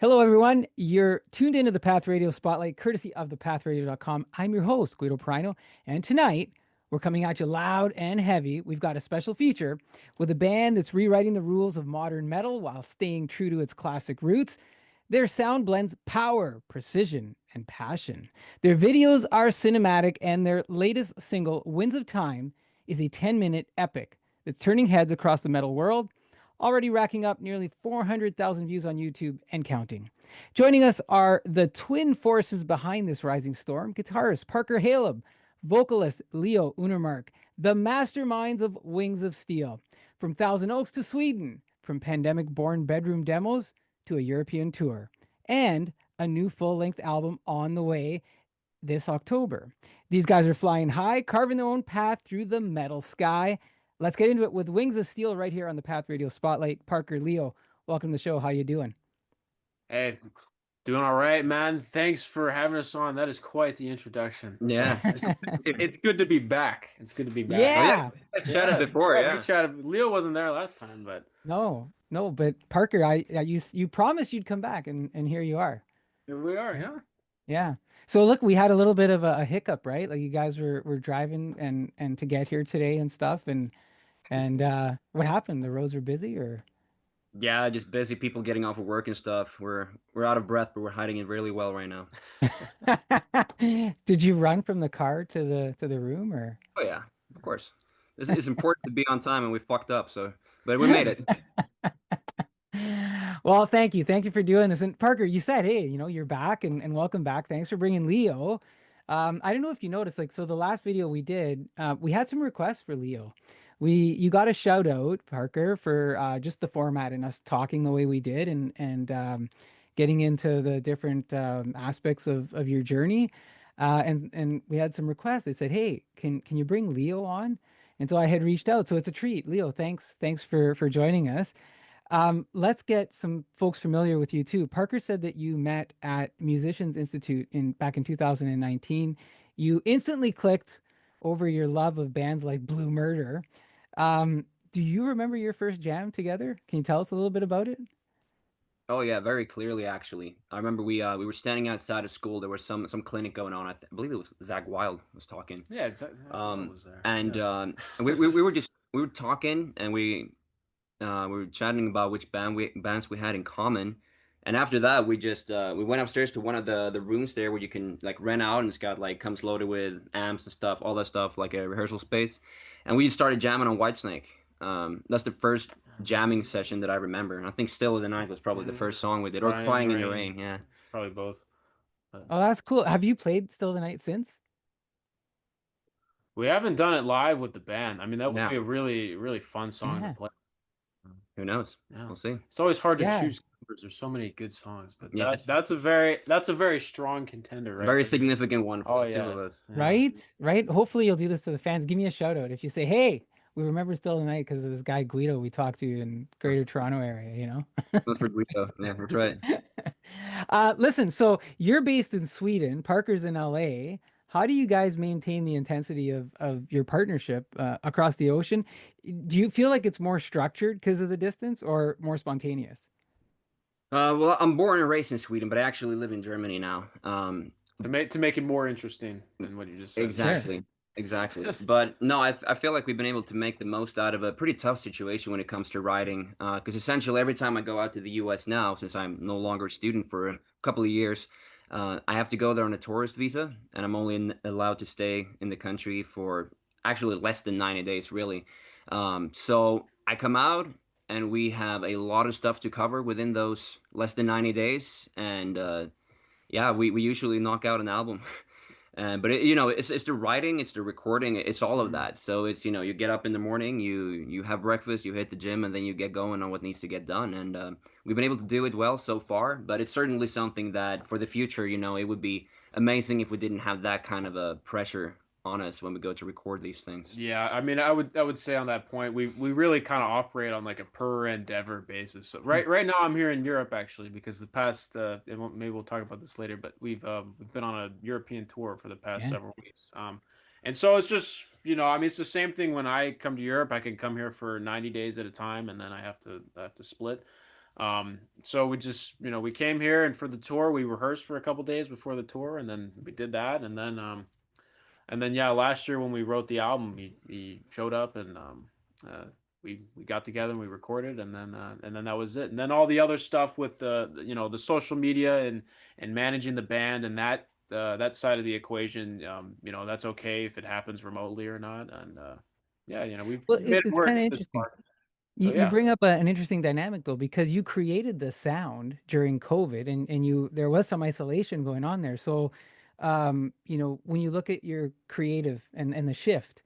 Hello, everyone. You're tuned into the Path Radio Spotlight, courtesy of thepathradio.com. I'm your host, Guido Prino, and tonight we're coming at you loud and heavy. We've got a special feature with a band that's rewriting the rules of modern metal while staying true to its classic roots. Their sound blends power, precision, and passion. Their videos are cinematic, and their latest single, Winds of Time, is a 10-minute epic that's turning heads across the metal world, already racking up nearly 400,000 views on YouTube and counting. Joining us are the twin forces behind this rising storm: guitarist Parker Halub, vocalist Leo Unnermark, the masterminds of Wings of Steel. From Thousand Oaks to Sweden, from pandemic-born bedroom demos to a European tour, and a new full-length album on the way this October. These guys are flying high, carving their own path through the metal sky. Let's get into it with Wings of Steel right here on the Path Radio Spotlight. Parker, Leo, welcome to the show. How you doing? Hey, doing all right, man. Thanks for having us on. That is quite the introduction. Yeah, It's good to be back. It's good to be back. Yeah. I chatted before. We Yeah, chatted. Leo wasn't there last time, but No, but Parker, you promised you'd come back, and here you are. here we are. Yeah. Yeah. So look, we had a little bit of a hiccup, right? Like you guys were driving and to get here today and stuff, and what happened? The roads were busy, or? yeah, just busy people getting off of work and stuff. We're out of breath, but we're hiding it really well right now. Did you run from the car to the room, or? Oh yeah, of course. It's important to be on time, and we fucked up. So, but we made it. Well, thank you. Thank you for doing this. And Parker, you said, hey, you're back and welcome back. Thanks for bringing Leo. I don't know if you noticed, like, so the last video we did, we had some requests for Leo. You got a shout out, Parker, for just the format and us talking the way we did and getting into the different aspects of your journey. And we had some requests. They said, hey, can you bring Leo on? And so I had reached out. So it's a treat. Leo, thanks for joining us. Let's get some folks familiar with you too. Parker said that you met at Musicians Institute back in 2019. You instantly clicked over your love of bands like Blue Murder. Do you remember your first jam together? Can you tell us a little bit about it? Oh yeah, very clearly actually. I remember we were standing outside of school. There was some clinic going on. I believe it was Zach Wild was talking. Yeah. It's, was there. And Yeah. we were talking and we were chatting about which bands we had in common. And after that, we went upstairs to one of the rooms there where you can like rent out, and it's got like comes loaded with amps and stuff, all that stuff, like a rehearsal space. And we started jamming on Whitesnake. That's the first jamming session that I remember. And I think Still of the Night was probably the first song we did, or Crying in the Rain. Yeah. Probably both. Oh, that's cool. Have you played Still the Night since? We haven't done it live with the band. I mean, that would Yeah. be a really, really fun song Yeah. to play. Who knows? Yeah. We'll see. It's always hard to Yeah. choose covers. There's so many good songs, but Yeah. that's a very strong contender, right? Very significant one for Oh the two yeah. of us. Yeah. Right. Hopefully you'll do this to the fans. Give me a shout out if you say, hey, we remember Still the Night because of this guy Guido we talked to in Greater Toronto area. That's for Guido. Yeah, that's right. Listen, so you're based in Sweden, Parker's in LA. How do you guys maintain the intensity of your partnership across the ocean? Do you feel like it's more structured because of the distance or more spontaneous? Well, I'm born and raised in Sweden, but I actually live in Germany now. To make it more interesting than what you just said. Exactly, exactly. But no, I feel like we've been able to make the most out of a pretty tough situation when it comes to writing. Because essentially every time I go out to the U.S. now, since I'm no longer a student for a couple of years, I have to go there on a tourist visa, and I'm only allowed to stay in the country for actually less than 90 days, really. So I come out, and we have a lot of stuff to cover within those less than 90 days, and yeah, we usually knock out an album. But it's the writing, it's the recording, it's all of that. So it's you get up in the morning, you have breakfast, you hit the gym, and then you get going on what needs to get done. And we've been able to do it well so far. But it's certainly something that for the future, it would be amazing if we didn't have that kind of a pressure on us when we go to record these things. Yeah, I mean, I would say on that point, we really kind of operate on like a per endeavor basis. So right now I'm here in Europe actually because the past maybe we'll talk about this later, but we've been on a European tour for the past Yeah. several weeks. And so it's just I mean, it's the same thing when I come to Europe. I can come here for 90 days at a time, and then I have to split. So we just, we came here, and for the tour, we rehearsed for a couple days before the tour, and then we did that, and then yeah, last year when we wrote the album, he showed up, and uh, we got together and we recorded, and then that was it. And then all the other stuff with the social media and managing the band, and that side of the equation, that's okay if it happens remotely or not. And yeah, Well, we've made it it's work kind of this interesting. far. So You yeah. bring up an interesting dynamic though, because you created the sound during COVID, and there was some isolation going on there. So, when you look at your creative and the shift,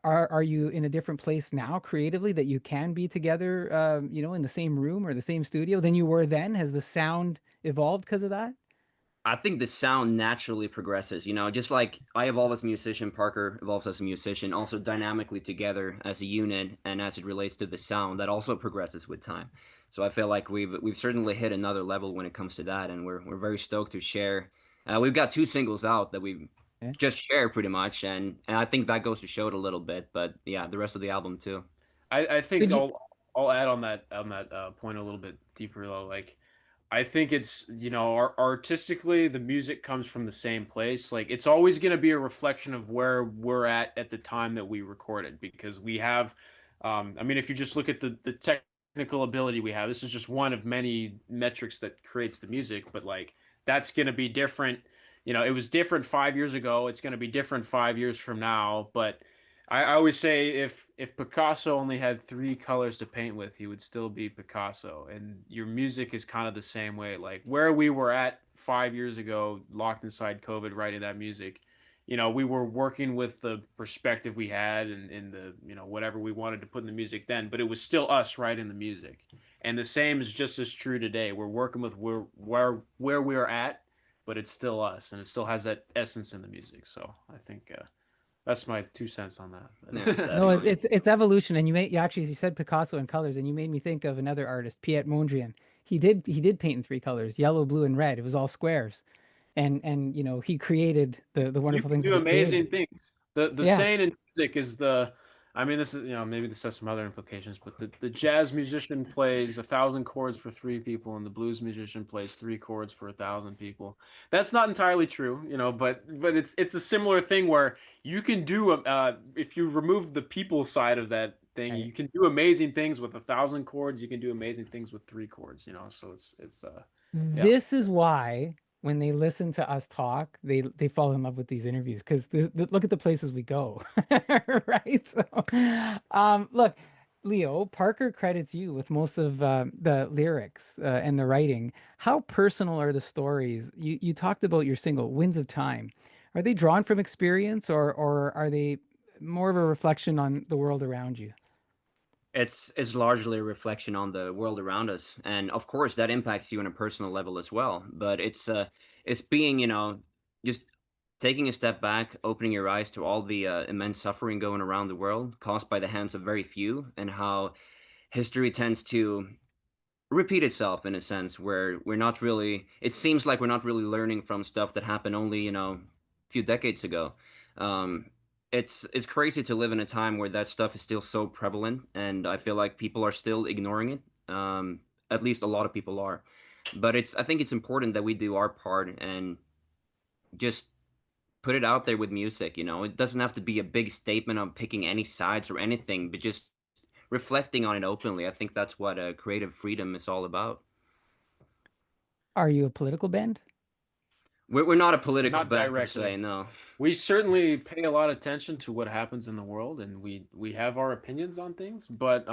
are you in a different place now creatively that you can be together, in the same room or the same studio than you were then? Has the sound evolved because of that? I think the sound naturally progresses, just like I evolve as a musician, Parker evolves as a musician, also dynamically together as a unit, and as it relates to the sound, that also progresses with time. So I feel like we've certainly hit another level when it comes to that, and we're very stoked to share. We've got 2 singles out that we Yeah. just share pretty much, and I think that goes to show it a little bit. But yeah, the rest of the album too. I think Could you? I'll add on that point a little bit deeper though. Like, I think it's, artistically, the music comes from the same place. Like, it's always going to be a reflection of where we're at the time that we recorded, because we have, I mean, if you just look at the technical ability we have, this is just one of many metrics that creates the music, but like, that's going to be different. It was different 5 years ago. It's going to be different 5 years from now. But I always say, if Picasso only had three colors to paint with, he would still be Picasso. And your music is kind of the same way. Like, where we were at 5 years ago, locked inside COVID, writing that music, we were working with the perspective we had, and the, whatever we wanted to put in the music then, but it was still us writing the music. And the same is just as true today. We're working with where we're at, but it's still us, and it still has that essence in the music. So I think that's my 2 cents on Yeah, that. No, definitely. it's evolution, and you actually you said Picasso in colors, and you made me think of another artist, Piet Mondrian. He did paint in three colors: yellow, blue, and red. It was all squares, and he created the You wonderful can things that do he created. amazing things. The Yeah, saying in music is I mean, this is, maybe this has some other implications, but the jazz musician plays 1,000 chords for three people, and the blues musician plays three chords for 1,000 people. That's not entirely true, but it's a similar thing where you can do, if you remove the people side of that thing, right. you can do amazing things with 1,000 chords. You can do amazing things with three chords. So it's yeah. This is why when they listen to us talk, they fall in love with these interviews because look at the places we go, right? So, look, Leo, Parker credits you with most of the lyrics and the writing. How personal are the stories? You talked about your single, Winds of Time. Are they drawn from experience, or are they more of a reflection on the world around you? It's largely a reflection on the world around us, and of course that impacts you on a personal level as well. But it's being, just taking a step back, opening your eyes to all the immense suffering going around the world caused by the hands of very few, and how history tends to repeat itself in a sense where we're not really, it seems like we're not really learning from stuff that happened only, a few decades ago. um it's crazy to live in a time where that stuff is still so prevalent, and I feel like people are still ignoring it. At least a lot of people are. But I think it's important that we do our part and just put it out there with music. It doesn't have to be a big statement on picking any sides or anything, but just reflecting on it openly. I think that's what creative freedom is all about. Are you a political band? We're not a political Not band per directly. se, no. We certainly pay a lot of attention to what happens in the world, and we have our opinions on things, but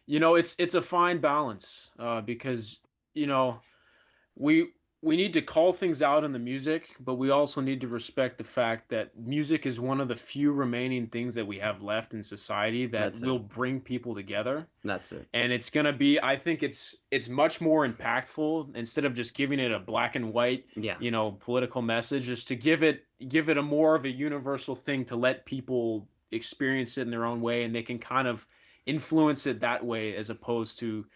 it's a fine balance, because you know we we need to call things out in the music, but we also need to respect the fact that music is one of the few remaining things that we have left in society that That's it. will bring people together. That's it. And it's going to be, I think it's much more impactful, instead of just giving it a black and white, Yeah. political message, just to give it a more of a universal thing, to let people experience it in their own way, and they can kind of influence it that way, as opposed to,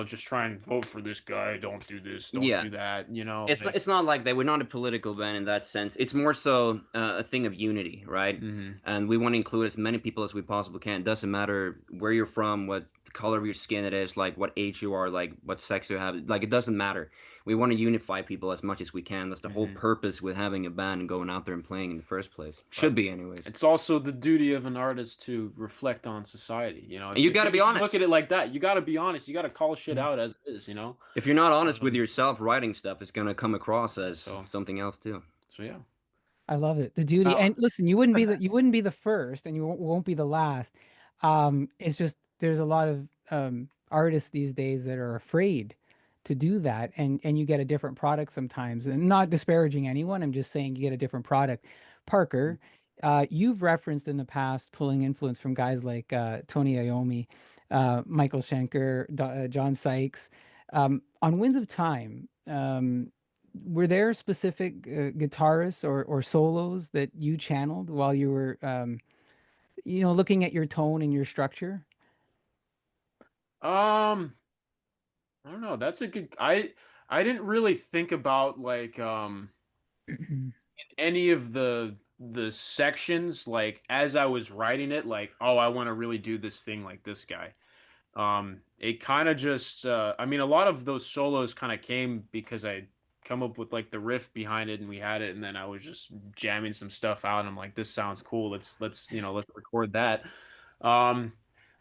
just try and vote for this guy, don't do this, don't Yeah. do that, It's like. it's not like that. We're not a political band in that sense. It's more so a thing of unity, right? Mhm. And we want to include as many people as we possibly can. It doesn't matter where you're from, what color of your skin it is, like what age you are, like what sex you have. Like it doesn't matter. We want to unify people as much as we can. That's the whole purpose with having a band and going out there and playing in the first place. Should be, anyways. It's also the duty of an artist to reflect on society. You know, And you got to be honest. Look at it like that. You got to be honest. You got to call shit out as it is. You know, if you're not honest with yourself, writing stuff is gonna come across as something else too. So yeah. I love it. The duty. And listen, you wouldn't be the first, and you won't be the last. It's just there's a lot of artists these days that are afraid to do that, and you get a different product sometimes. And not disparaging anyone, I'm just saying you get a different product. Parker, you've referenced in the past pulling influence from guys like Tony Iommi, Michael Schenker, John Sykes. On Winds of Time, were there specific guitarists or solos that you channeled while you were, looking at your tone and your structure? I don't know. That's a good. I didn't really think about like any of the sections like as I was writing it, like, oh, I want to really do this thing like this guy. It kind of just I mean, a lot of those solos kind of came because I come up with like the riff behind it and we had it, and then I was just jamming some stuff out and I'm like, this sounds cool, let's record that.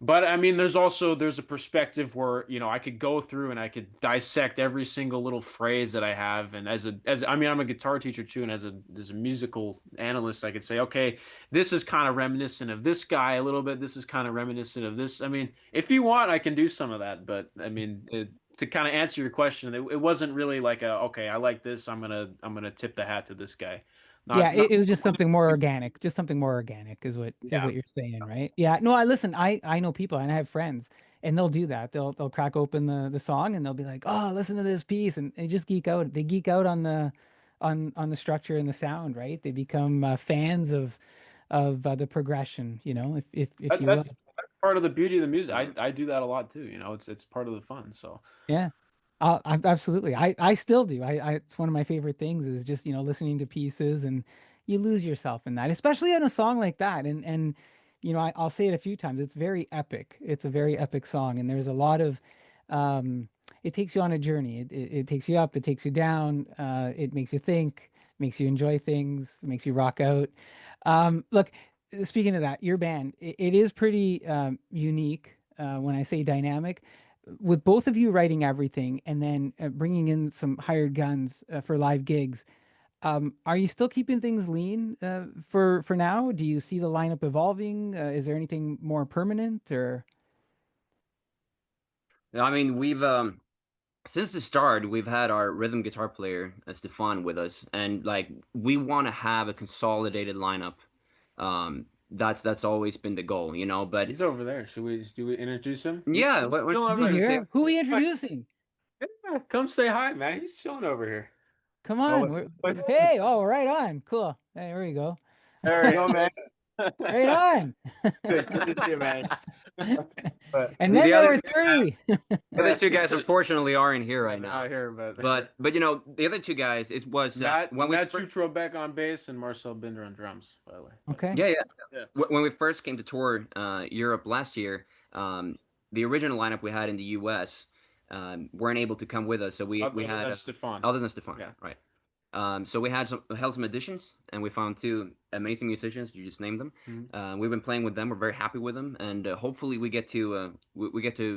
But I mean, there's a perspective where, I could go through and I could dissect every single little phrase that I have. And as I mean, I'm a guitar teacher too. And as a musical analyst, I could say, okay, this is kind of reminiscent of this guy a little bit. This is kind of reminiscent of this. I mean, if you want, I can do some of that. But I mean, to kind of answer your question, it wasn't really like okay, I like this, I'm gonna tip the hat to this guy. It was just something more organic. Just something more organic is what you're saying, right? Yeah. No, I know people and I have friends, and they'll do that. They'll crack open the song and they'll be like, "Oh, listen to this piece," and they just geek out. They geek out on the structure and the sound, right? They become fans of the progression. If you will. That's part of the beauty of the music. I do that a lot too. It's part of the fun. So yeah. Absolutely. I still do. It's one of my favorite things is just, listening to pieces, and you lose yourself in that, especially on a song like that. And I'll say it a few times. It's very epic. It's a very epic song. And there's a lot of, it takes you on a journey. It takes you up, it takes you down. It makes you think, makes you enjoy things, makes you rock out. Look, speaking of that, your band, it is pretty unique. When I say dynamic, with both of you writing everything and then bringing in some hired guns for live gigs, are you still keeping things lean for now? Do you see the lineup evolving? Is there anything more permanent or? I mean, we've since the start, we've had our rhythm guitar player, Stefan, with us, and like we want to have a consolidated lineup. That's always been the goal, But he's over there. Do we introduce him? Yeah, Is he here? Who are we introducing? Yeah, come say hi, man. He's chilling over here. Come on. Hey, right on. Cool. Hey, there we go. There we go, man. Right on. Good to see you, man. And then there were three. The other two guys, unfortunately, aren't here right now. Not here, but the other two guys was Matt Chutrobeck on bass and Marcel Binder on drums, by the way. Okay. Yeah. When we first came to tour Europe last year, the original lineup we had in the U.S. Weren't able to come with us, so we had Stefan. Other than Stefan, yeah, right. So we held some additions, and we found two amazing musicians. You just named them. Mm-hmm. We've been playing with them. We're very happy with them, and hopefully we get to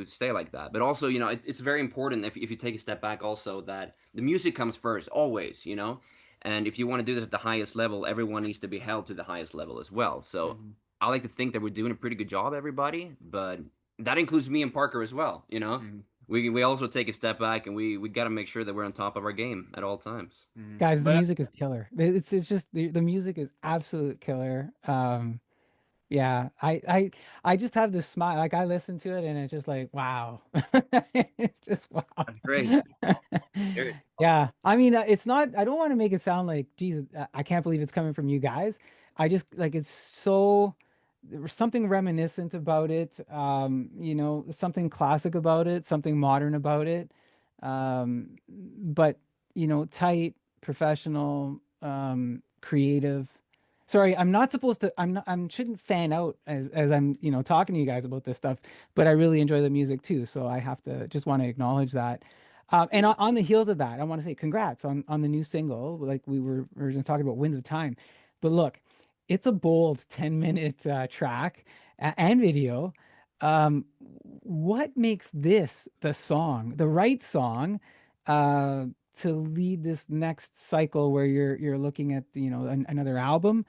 stay like that. But also, it's very important if you take a step back, also that the music comes first, always, And if you want to do this at the highest level, everyone needs to be held to the highest level as well. So I like to think that we're doing a pretty good job, everybody. But that includes me and Parker as well. Mm-hmm. We also take a step back, and we got to make sure that we're on top of our game at all times. Guys, the music is killer. It's just the music is absolute killer. Yeah, I just have this smile. Like I listen to it and it's just like, wow. It's just wow. That's great. Yeah. I mean, it's not, I don't want to make it sound like, Jesus, I can't believe it's coming from you guys. I just like, it's so, there's something reminiscent about it. Something classic about it, something modern about it. But, tight, professional, creative. Sorry, I'm not supposed to. I'm not. I shouldn't fan out as I'm, talking to you guys about this stuff. But I really enjoy the music too, so I have to just want to acknowledge that. And on the heels of that, I want to say congrats on the new single. Like we were originally talking about, Winds of Time. But look, it's a bold 10-minute track and video. What makes this the song, the right song, uh, to lead this next cycle where you're looking at, another album?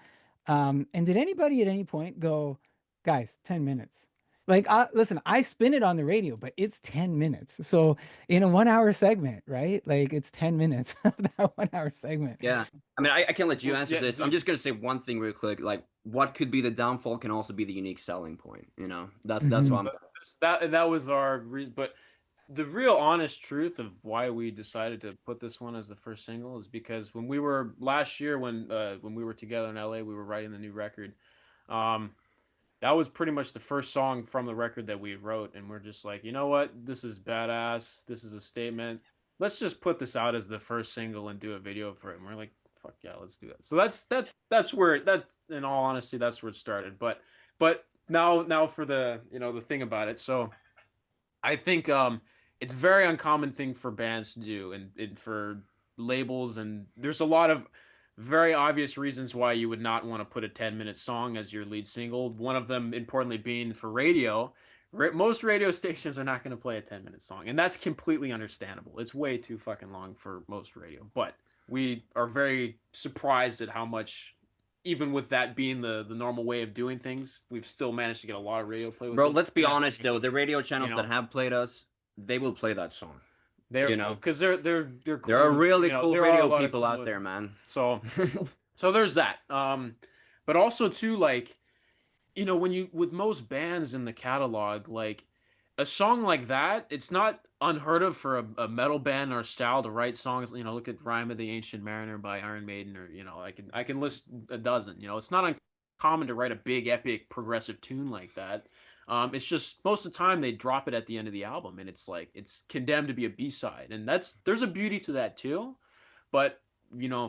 And did anybody at any point go, guys, 10 minutes? Like, listen, I spin it on the radio, but it's 10 minutes. So in a 1 hour segment, right? Like it's 10 minutes of that 1 hour segment. Yeah. I mean, I can't let you Well, answer yeah, this. I'm just gonna say one thing real quick. Like, what could be the downfall can also be the unique selling point. That's what Mhm. I'm. that was our reason. But the real honest truth of why we decided to put this one as the first single is because when we were last year when we were together in LA, we were writing the new record. Um, that was pretty much the first song from the record that we wrote, and we're just like, you know what, this is badass, this is a statement, let's just put this out as the first single and do a video for it. And we're like, fuck yeah, let's do that. So that's where that, in all honesty, that's where it started. But now for the, the thing about it. So I think it's a very uncommon thing for bands to do, and for labels, and there's a lot of very obvious reasons why you would not want to put a 10-minute song as your lead single. One of them, importantly, being for radio. Most radio stations are not going to play a 10-minute song, and that's completely understandable. It's way too fucking long for most radio, but we are very surprised at how much, even with that being the normal way of doing things, we've still managed to get a lot of radio play with Bro, it. let's be And honest though. The radio you channels that know, have played us, they will play that song. they're You know, because they're there are cool. really cool There are a radio lot of people cool out there, man. So so there's that. But also too, like, when you, with most bands in the catalog, like a song like that, it's not unheard of for a metal band or style to write songs. Look at Rime of the Ancient Mariner by Iron Maiden, or I can list a dozen. It's not uncommon to write a big epic progressive tune like that. It's just most of the time they drop it at the end of the album, and it's like it's condemned to be a B-side, and there's a beauty to that too. But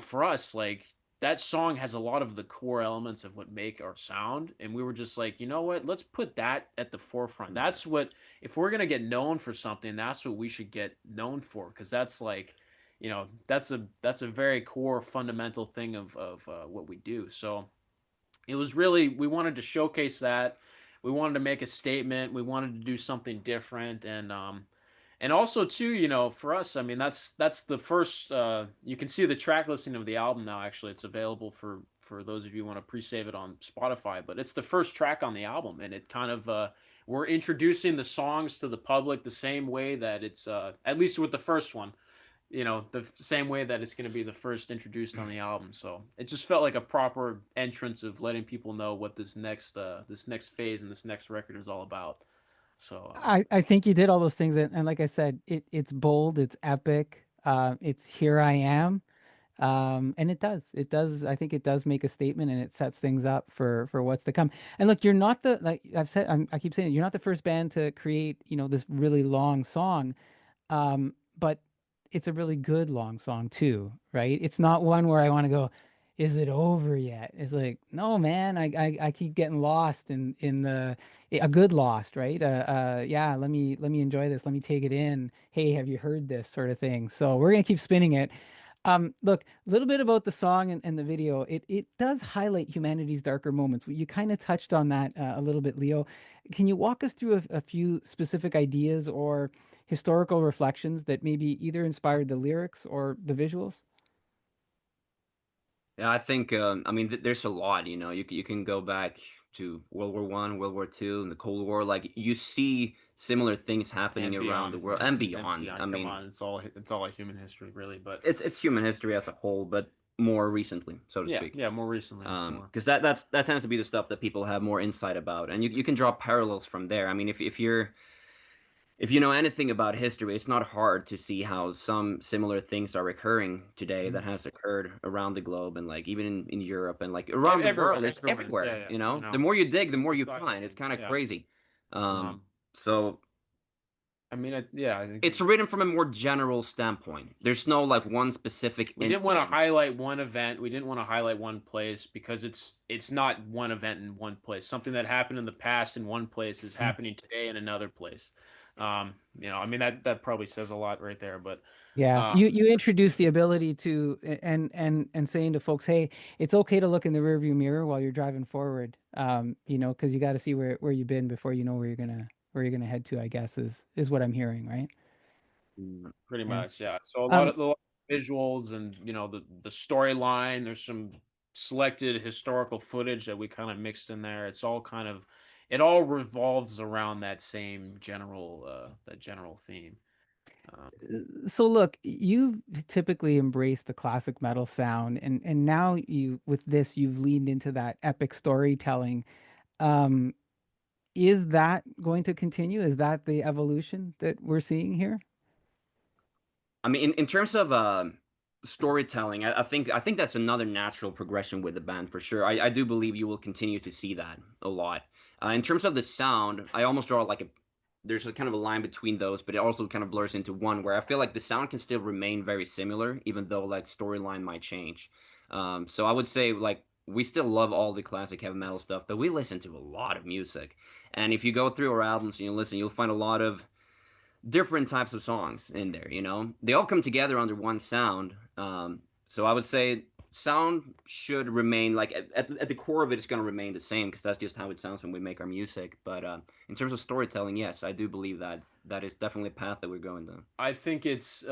for us, like, that song has a lot of the core elements of what make our sound, and we were just like, you know what, let's put that at the forefront. That's what, if we're gonna get known for something, that's what we should get known for, because that's like, that's a very core fundamental thing of what we do. So it was really, we wanted to showcase that, we wanted to make a statement, we wanted to do something different. And also too, for us, I mean, that's the first. You can see the track listing of the album now. Actually, it's available for those of you who want to pre-save it on Spotify. But it's the first track on the album, and it kind of, we're introducing the songs to the public the same way that it's, at least with the first one, the same way that it's going to be the first introduced on the album. So it just felt like a proper entrance of letting people know what this next phase and this next record is all about. So I think you did all those things, and like I said, it's bold, it's epic, it's here I am. And it does, I think it does make a statement, and it sets things up for what's to come. And look, you're not the, like I've said, I keep saying it, you're not the first band to create, this really long song. But it's a really good long song too, right? It's not one where I want to go, is it over yet? It's like, no, man, I keep getting lost in the, a good lost, right? Yeah, let me enjoy this. Let me take it in. Hey, have you heard this, sort of thing? So we're gonna keep spinning it. Look, a little bit about the song and the video. It does highlight humanity's darker moments. You kind of touched on that a little bit, Leo. Can you walk us through a few specific ideas or historical reflections that maybe either inspired the lyrics or the visuals? Yeah, I think I mean there's a lot, you can go back to World War I, World War II, and the Cold War. Like you see similar things happening and around the beyond, world and beyond. I come mean, on, it's all a human history, really. But it's human history as a whole, but more recently, so to yeah, speak. yeah, more recently, more. Because that tends to be the stuff that people have more insight about, and you can draw parallels from there. I mean, if you know anything about history, it's not hard to see how some similar things are occurring today that Mhm. has occurred around the globe, and like even in Europe and like around the world. It's Everywhere, everywhere, yeah, The more you dig, the more you exactly, find. It's kind of yeah. crazy. Um, So I mean, yeah, I think It's written from a more general standpoint. There's no like one specific. we didn't want to highlight one event. We didn't want to highlight one place because it's not one event in one place. Something that happened in the past in one place is happening today in another place. I mean that probably says a lot right there. But Yeah, uh, you introduce the ability to and saying to folks, hey, it's okay to look in the rearview mirror while you're driving forward. Because you got to see where you've been before you know where you're gonna head to, I guess is what I'm hearing, right? pretty Yeah. much, yeah. So a lot Um, of the visuals and the storyline. There's some selected historical footage that we kind of mixed in there. It all revolves around that general theme. Um, so look, you've typically embraced the classic metal sound, and now with this you've leaned into that epic storytelling. Um, is that going to continue? Is that the evolution that we're seeing here? I mean, in terms of storytelling, I think that's another natural progression with the band for sure. I do believe you will continue to see that a lot. In terms of the sound, I almost draw like there's a kind of a line between those, but it also kind of blurs into one where I feel like the sound can still remain very similar, even though like storyline might change. So I would say like we still love all the classic heavy metal stuff, but we listen to a lot of music. And if you go through our albums and you listen, you'll find a lot of different types of songs in there. They all come together under one sound. So I would say sound should remain like at the core of it, it's going to remain the same because that's just how it sounds when we make our music. But in terms of storytelling, yes, I do believe that that is definitely a path that we're going down. I think it's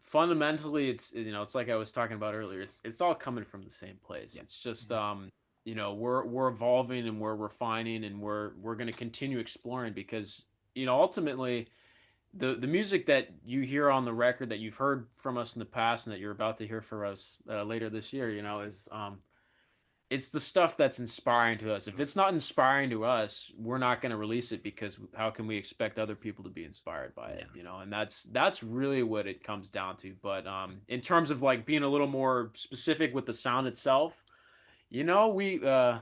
fundamentally it's like I was talking about earlier. It's all coming from the same place. Yeah. It's just we're evolving and we're refining and we're going to continue exploring because ultimately the music that you hear on the record that you've heard from us in the past and that you're about to hear from us later this year, is it's the stuff that's inspiring to us. If it's not inspiring to us, we're not going to release it because how can we expect other people to be inspired by it? Yeah. And that's really what it comes down to. But in terms of like being a little more specific with the sound itself, you know, we uh,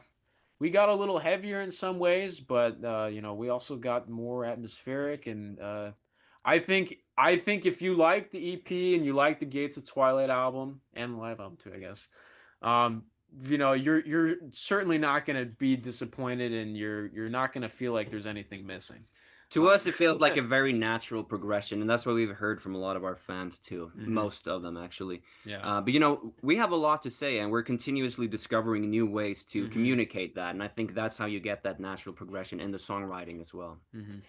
we got a little heavier in some ways, but we also got more atmospheric. And I think if you like the EP and you like the Gates of Twilight album and the live album too, I guess, um, you're certainly not going to be disappointed, and you're not going to feel like there's anything missing. To us, it feels like a very natural progression, and that's what we've heard from a lot of our fans too. Mhm. Most of them, actually. Yeah. But we have a lot to say, and we're continuously discovering new ways to Mhm. communicate that. And I think that's how you get that natural progression in the songwriting as well. Mhm.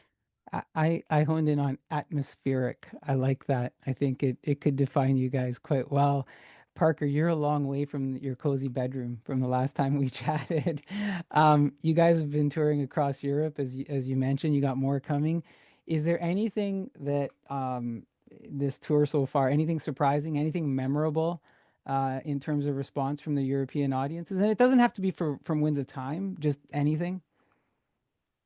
I honed in on atmospheric. I like that. I think it could define you guys quite well. Parker, you're a long way from your cozy bedroom from the last time we chatted. You guys have been touring across Europe, as you mentioned. You got more coming. Is there anything that this tour so far, anything surprising, anything memorable in terms of response from the European audiences? And it doesn't have to be from Winds of Time, just anything.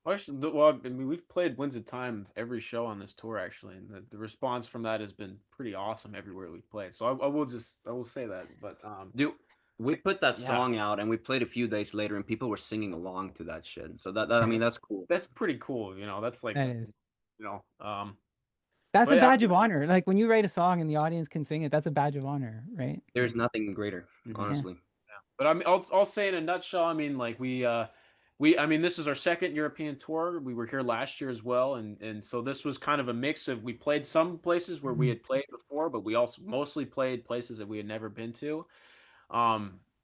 Well, I mean, we've played Winds of Time every show on this tour actually, and the response from that has been pretty awesome everywhere we've played. So I will say that. But Dude, we put that yeah, song out, and we played a few days later, and people were singing along to that shit. So that I mean, that's cool. that's pretty cool. That's like That is. you know, um, That's a but yeah, badge of honor. Like when you write a song and the audience can sing it, that's a badge of honor, right? There's nothing greater, mhm. Yeah. honestly. Yeah. But I mean, I'll say in a nutshell. I mean, like I mean, this is our second European tour. We were here last year as well, and so this was kind of a mix of we played some places where we Mhm. had played before, but we also mostly played places that we had never been to.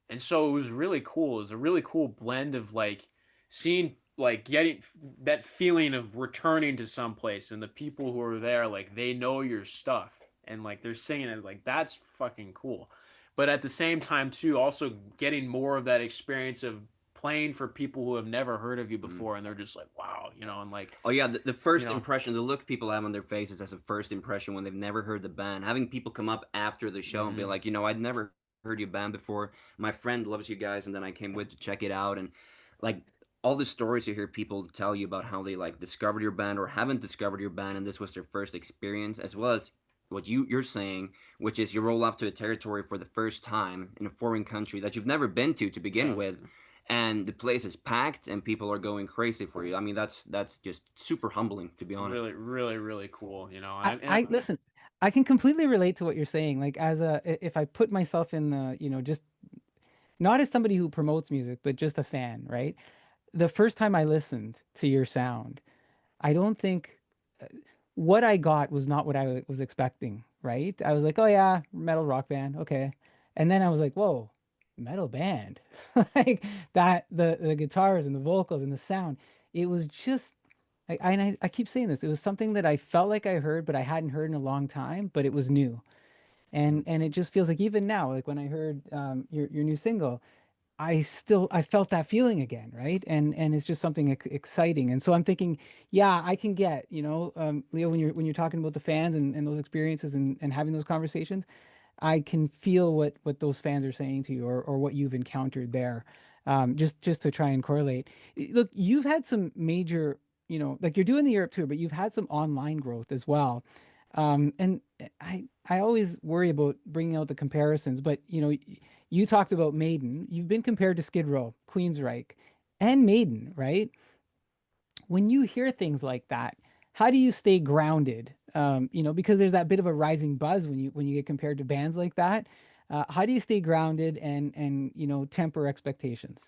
And so it was really cool. It was a really cool blend of like seeing like getting that feeling of returning to some place and the people who are there like they know your stuff and like they're singing it like that's fucking cool. But at the same time too also getting more of that experience of playing for people who have never heard of you Mm. before and they're just like wow, and like Oh yeah, the you first know impression, the look people have on their faces as a first impression when they've never heard the band. Having people come up after the show and be mhm, like, I'd never heard your band before. My friend loves you guys, and then I came with to check it out, and like all the stories you hear people tell you about how they like discovered your band or haven't discovered your band, and this was their first experience, as well as what you're saying, which is you roll up to a territory for the first time in a foreign country that you've never been to begin yeah, with, and the place is packed and people are going crazy for you. I mean, that's just super humbling, to be It's honest. really, really, really cool. You know, I listen, I can completely relate to what you're saying. Like if I put myself in the, just not as somebody who promotes music, but just a fan, right? The first time I listened to your sound, I don't think what I got was not what I was expecting, right? I was like, oh yeah, metal rock band, okay. And then I was like, whoa, metal band. Like that, the guitars and the vocals and the sound. It was just I keep saying this. It was something that I felt like I heard, but I hadn't heard in a long time, but it was new. And it just feels like even now, like when I heard your new single, I felt that feeling again, right? And it's just something exciting. And so I'm thinking, yeah, I can get, Leo, when you're talking about the fans and those experiences and having those conversations, I can feel what those fans are saying to you or what you've encountered there. Just to try and correlate. Look, you've had some major, like you're doing the Europe tour, but you've had some online growth as well. And I always worry about bringing out the comparisons, but you talked about Maiden. You've been compared to Skid Row, Queensryche, and Maiden, right? When you hear things like that, how do you stay grounded? Because there's that bit of a rising buzz when you get compared to bands like that. How do you stay grounded and temper expectations?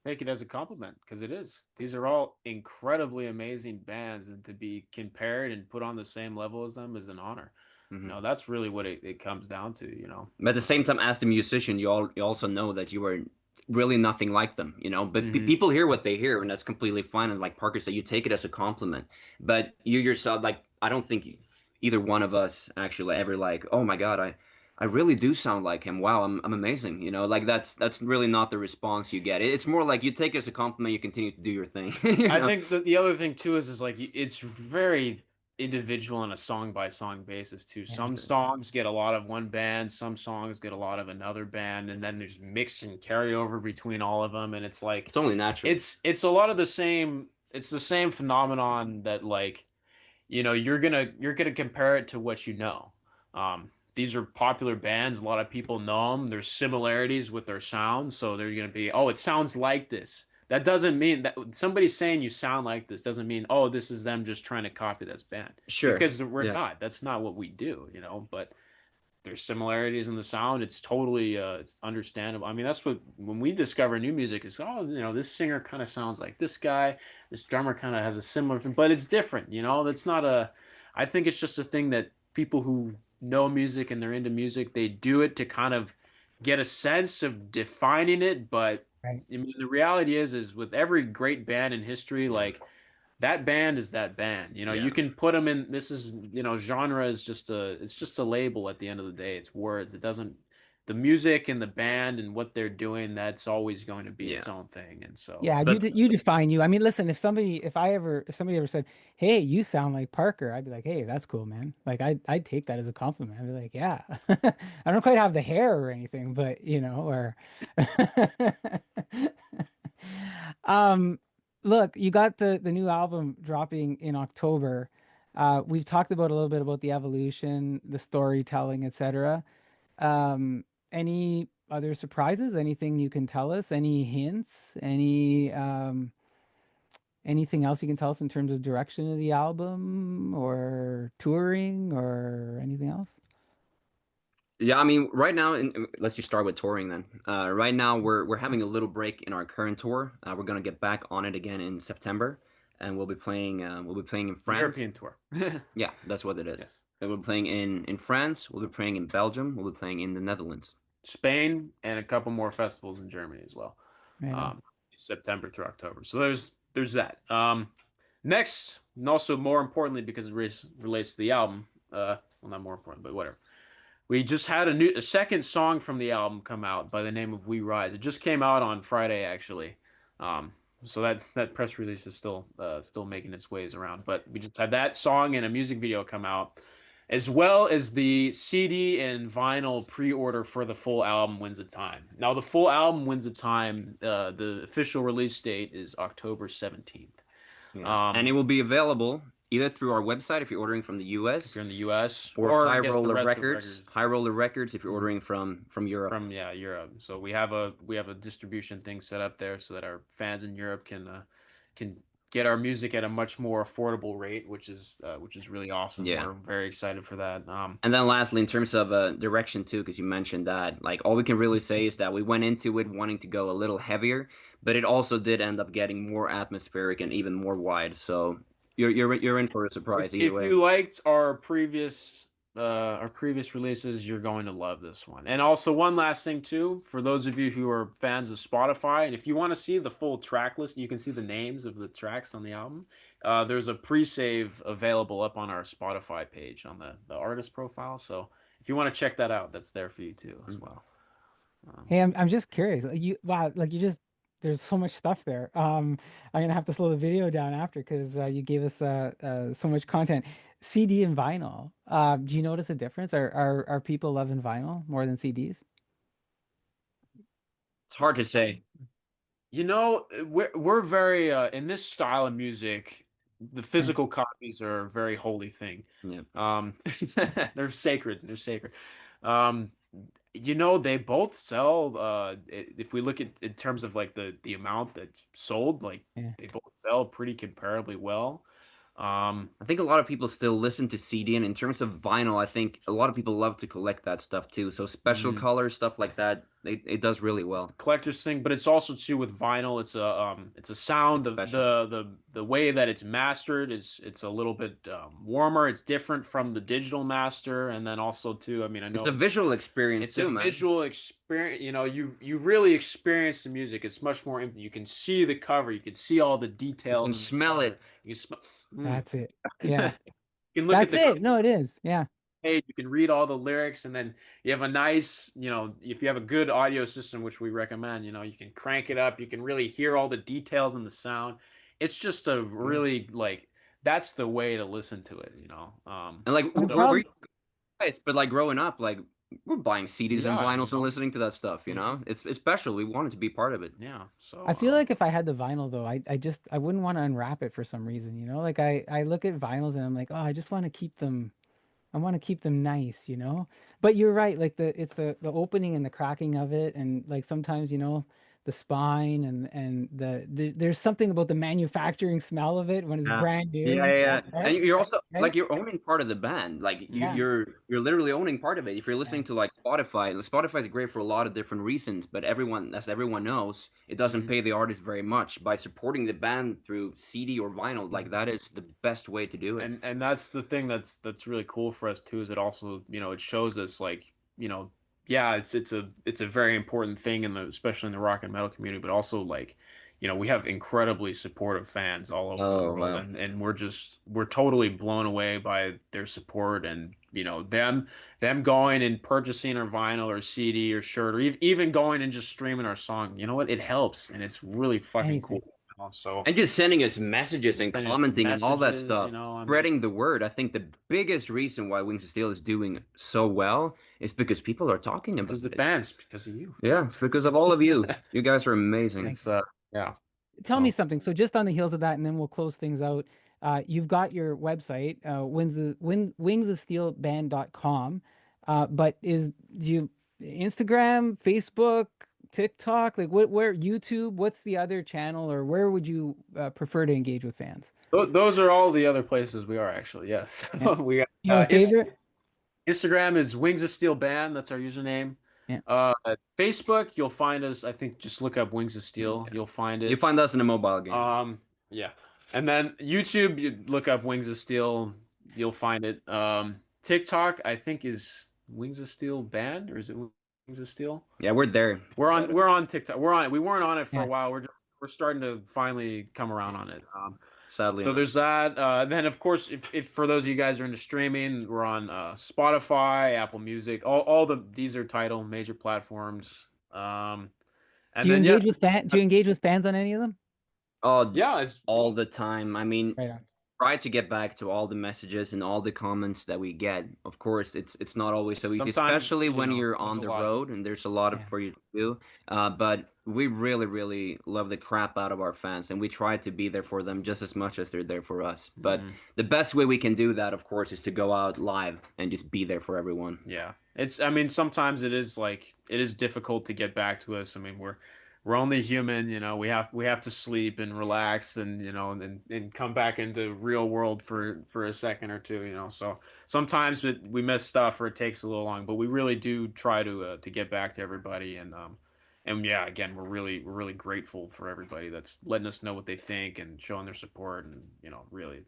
take it as a compliment because it is. These are all incredibly amazing bands, and to be compared and put on the same level as them is an honor. You Hmm. know, that's really what it comes down to, you know. But at the same time, as the musician, you also know that you are really nothing like them, you know. But Hmm. people hear what they hear, and that's completely fine. And like Parker said, you take it as a compliment. But you yourself, like, I don't think either one of us actually ever like, oh my God, I really do sound like him. Wow, I'm amazing. You know, like that's really not the response you get. It's more like you take it as a compliment, you continue to do your thing. You I know? think the other thing too is like it's very individual on a song by song basis too. Yeah, Some sure. songs get a lot of one band, some songs get a lot of another band, and then there's mix and carryover between all of them, and it's like It's only natural. it's a lot of the same. It's the same phenomenon that like you're gonna compare it to what you know. These are popular bands. A lot of people know them. There's similarities with their sound, so they're gonna be, oh, it sounds like this. That doesn't mean that somebody saying you sound like this doesn't mean, oh, this is them just trying to copy this band Sure. because we're Yeah. not. That's not what we do, you know. But there's similarities in the sound. It's totally it's understandable. I mean, that's what when we discover new music is, oh, this singer kind of sounds like this guy, this drummer kind of has a similar thing, but it's different, that's not a I think it's just a thing that people who know music and they're into music, they do it to kind of get a sense of defining it, but Right. I mean, the reality is with every great band in history, Yeah. like that band is that band. Yeah. You can put them in. This is, genre is it's just a label at the end of the day. It's words. It doesn't, the music and the band and what they're doing, that's always going to be Yeah. its own thing. And so, Yeah, But you define you. I mean, listen, if somebody ever said, "Hey, you sound like Parker," I'd be like, "Hey, that's cool, man." Like I'd take that as a compliment. I'd be like, "Yeah." I don't quite have the hair or anything, but or um look, you got the new album dropping in October. We've talked about a little bit about the evolution, the storytelling, etc. Any other surprises? Anything you can tell us? Any hints? Anything else you can tell us in terms of direction of the album or touring or anything else? yeah, I mean, right now, let's just start with touring then. Right now, we're having a little break in our current tour. We're gonna get back on it again in September, and we'll be playing. We'll be playing in France. European tour. Yeah, that's what it is. Yes. And we'll be playing in France. We'll be playing in Belgium. We'll be playing in the Netherlands. Spain and a couple more festivals in Germany as well. Right on. Um, September through October. So there's that. Next, and also more importantly, because it relates to the album. Well, not more important, but whatever. We just had a second song from the album come out by the name of "We Rise." It just came out on Friday, actually. Um, so that press release is still making its ways around. But we just had that song and a music video come out, as well as the CD and vinyl pre-order for the full album Wins of Time. Now, the full album Wins of Time, the official release date is October 17th. Yeah, and it will be available either through our website if you're ordering from the if US, you're in the U.S. or I High guess the Roller rest of Records, High Roller Records if you're Mhm. ordering from Europe. From Europe. So we have a distribution thing set up there so that our fans in Europe can get our music at a much more affordable rate, which is really awesome. Yeah. We're very excited for that. And then lastly, in terms of direction too, because you mentioned that, like all we can really say is that we went into it wanting to go a little heavier, but it also did end up getting more atmospheric and even more wide. So you're in for a surprise either If way. you liked our previous releases, you're going to love this one. And also one last thing too, for those of you who are fans of Spotify, and if you want to see the full track list, you can see the names of the tracks on the album. There's a pre-save available up on our Spotify page on the artist profile. So if you want to check that out, that's there for you too as well. Hey, I'm just curious. Wow, like you just there's so much stuff there. I'm gonna have to slow the video down after because you gave us so much content. CD and vinyl. Do you notice a difference? Are people loving vinyl more than CDs? It's hard to say. You know, we're very in this style of music, the physical copies are a very holy thing. Yeah. They're sacred. They're sacred. Um, you know, they both sell if we look at in terms of like the amount that's sold, like Yeah. they both sell pretty comparably well. I think a lot of people still listen to CD, and in terms of vinyl, I think a lot of people love to collect that stuff too. So special Mhm. colors, stuff like that, it does really well. Collector's thing, but it's also too with vinyl. It's a sound. It's The special. the way that it's mastered is it's a little bit warmer. It's different from the digital master, and then also too. I mean, I It's know a visual experience it's a too, man. visual experience. You know, you really experience the music. It's much more. You can see the cover. You can see all the You details can in the smell cover. it. You can smell. That's it. Yeah. You can look at That's the it. No, it is. Yeah. page, you can read all the lyrics, and then you have a nice, you know, if you have a good audio system, which we recommend, you know, you can crank it up, you can really hear all the details in the sound. It's just a really like that's the way to listen to it, you know. And like And the we're problem, guys, but like growing up, like we're buying CDs and Yeah, you vinyls and know. listening to that stuff. You know, Mhm. it's special. We wanted to be part of it. Yeah. So I feel like if I had the vinyl though, I wouldn't want to unwrap it for some reason, you know? Like I look at vinyls and I'm like, oh, I just want to keep them. I want to keep them nice, you know? But you're right, like it's the opening and the cracking of it, and like sometimes, you know, the spine and there's something about the manufacturing smell of it when it's Yeah. brand new Yeah, and yeah, stuff, yeah. And right? you're also Right? like you're owning part of the band. Like Yeah. you're literally owning part of it. If you're Yeah. listening to like Spotify, Spotify is great for a lot of different reasons, but everyone, as everyone knows, it doesn't Mhm. pay the artist very much. By supporting the band through CD or vinyl, like that is the best way to do it. And that's the thing that's really cool for us too is it also, you know, it shows us like, you know, yeah, it's a very important thing in the especially in the rock and metal community, but also like, you know, we have incredibly supportive fans all over the Oh, world, wow. and we're totally blown away by their support, and you know them going and purchasing our vinyl or CD or shirt or even going and just streaming our song. You know what? It helps, and it's really fucking cool. Anything. You know? So And just sending us messages and sending commenting and all that messages, you stuff, know, I mean. spreading the word. I think the biggest reason why Wings of Steel is doing so well is because people are talking about Because the it. band's because of you. Yeah, it's because of all of you. You guys are amazing. It's yeah. Tell me So something. So just on the heels of that, and then we'll close things out. You've got your website, wingsofsteelband.com. But do you Instagram, Facebook, TikTok, like where YouTube, what's the other channel, or where would you prefer to engage with fans? those are all the other places we are actually. Yes. Yeah. We got You have a favorite? Instagram is Wings of Steel Band. That's our username. Yeah. Facebook, you'll find us. I think just look up Wings of Steel. You'll find You it. find us in a mobile game. Yeah. And then YouTube, you look up Wings of Steel. You'll find it. TikTok, I think is Wings of Steel Band, or is it Wings of Steel? Yeah, we're there. We're on TikTok. We're on it. We weren't on it for Yeah. a while. We're starting to finally come around on it. Sadly. So there's that. Then of course, if for those of you guys are into streaming, we're on Spotify, Apple Music, all the Deezer title, major platforms. And Do you then yeah, engage with fan? Do you engage with fans on any of them? Oh, yeah, it's all the time. I mean, Right on. try to get back to all the messages and all the comments that we get. Of course, it's not always so easy, Sometimes, especially when you're there's on a the lot. road and there's a lot Yeah. for you to do. But we really, really love the crap out of our fans, and we try to be there for them just as much as they're there for us. But the best way we can do that, of course, is to go out live and just be there for everyone. Yeah. I mean, sometimes it is difficult to get back to us. I mean, we're only human, we have to sleep and relax and, and come back into real world for a second or two, So sometimes we miss stuff or it takes a little long, but we really do try to get back to everybody and yeah, again, we're really grateful for everybody that's letting us know what they think and showing their support and, really.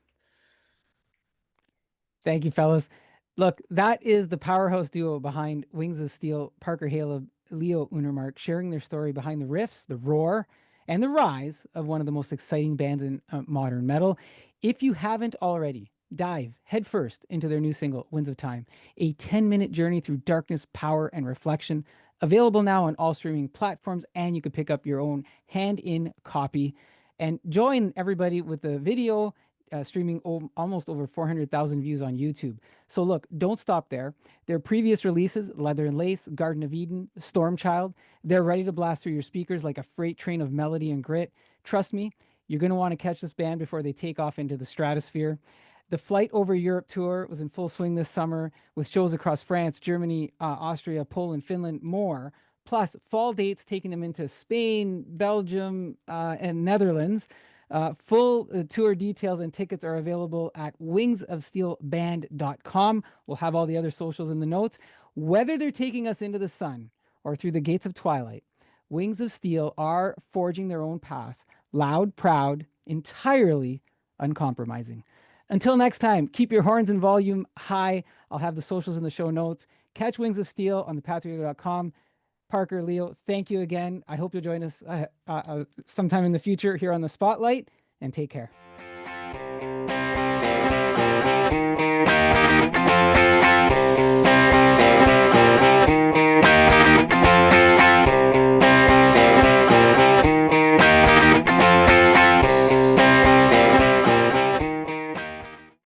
Thank you, fellas. Look, that is the powerhouse duo behind Wings of Steel, Parker Halub, Leo Unnermark, sharing their story behind the riffs, the roar, and the rise of one of the most exciting bands in modern metal. If you haven't already, dive headfirst into their new single, Winds of Time, a 10-minute journey through darkness, power, and reflection. Available now on all streaming platforms, and you could pick up your own hand-in copy. And join everybody with the video streaming almost over 400,000 views on YouTube. So look, don't stop there. Their previous releases, Leather and Lace, Garden of Eden, Stormchild, they're ready to blast through your speakers like a freight train of melody and grit. Trust me, you're going to want to catch this band before they take off into the stratosphere. The Flight Over Europe tour was in full swing this summer with shows across France, Germany, Austria, Poland, Finland, more. Plus, fall dates taking them into Spain, Belgium, and Netherlands. Full tour details and tickets are available at wingsofsteelband.com. We'll have all the other socials in the notes. Whether they're taking us into the sun or through the gates of twilight, Wings of Steel are forging their own path, loud, proud, entirely uncompromising. Until next time, keep your horns and volume high. I'll have the socials in the show notes. Catch Wings of Steel on thepathradio.com. Parker, Leo, thank you again. I hope you'll join us sometime in the future here on the Spotlight, and take care.